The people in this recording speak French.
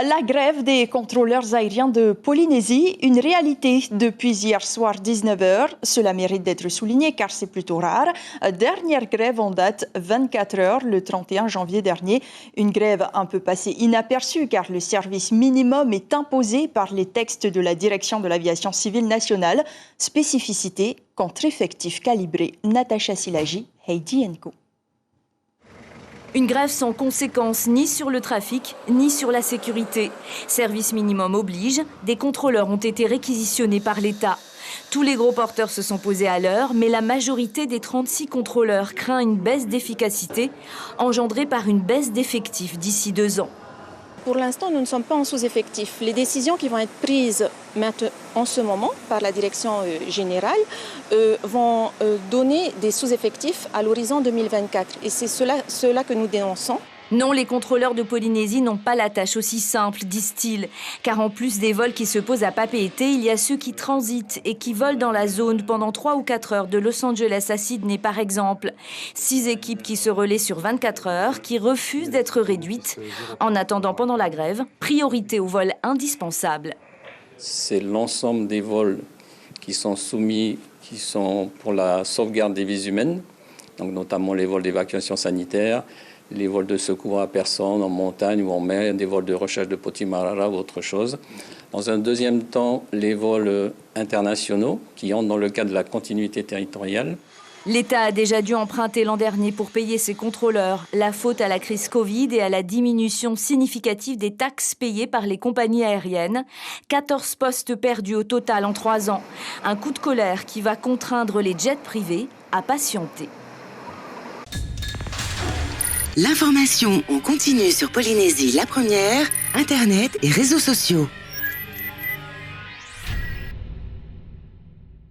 La grève des contrôleurs aériens de Polynésie, une réalité depuis hier soir 19h. Cela mérite d'être souligné car c'est plutôt rare. Dernière grève en date, 24 heures, le 31 janvier dernier. Une grève un peu passée inaperçue car le service minimum est imposé par les textes de la Direction de l'aviation civile nationale. Spécificité, contre-effectif calibré. Natacha Silagi, Heidi Co. Une grève sans conséquences ni sur le trafic, ni sur la sécurité. Service minimum oblige, des contrôleurs ont été réquisitionnés par l'État. Tous les gros porteurs se sont posés à l'heure, mais la majorité des 36 contrôleurs craint une baisse d'efficacité, engendrée par une baisse d'effectifs d'ici 2 ans. Pour l'instant, nous ne sommes pas en sous-effectif. Les décisions qui vont être prises en ce moment par la direction générale vont donner des sous-effectifs à l'horizon 2024. Et c'est cela que nous dénonçons. Non, les contrôleurs de Polynésie n'ont pas la tâche aussi simple, disent-ils. Car en plus des vols qui se posent à Papeete, il y a ceux qui transitent et qui volent dans la zone pendant 3 ou 4 heures de Los Angeles à Sydney, par exemple. 6 équipes qui se relaient sur 24 heures, qui refusent d'être réduites. En attendant, pendant la grève, priorité aux vols indispensables. C'est l'ensemble des vols qui sont soumis, qui sont pour la sauvegarde des vies humaines, donc notamment les vols d'évacuation sanitaire, les vols de secours à personnes en montagne ou en mer, des vols de recherche de potimarara ou autre chose. Dans un deuxième temps, les vols internationaux qui entrent dans le cadre de la continuité territoriale. L'État a déjà dû emprunter l'an dernier pour payer ses contrôleurs. La faute à la crise Covid et à la diminution significative des taxes payées par les compagnies aériennes. 14 postes perdus au total en 3 ans. Un coup de colère qui va contraindre les jets privés à patienter. L'information en continu sur Polynésie la première, Internet et réseaux sociaux.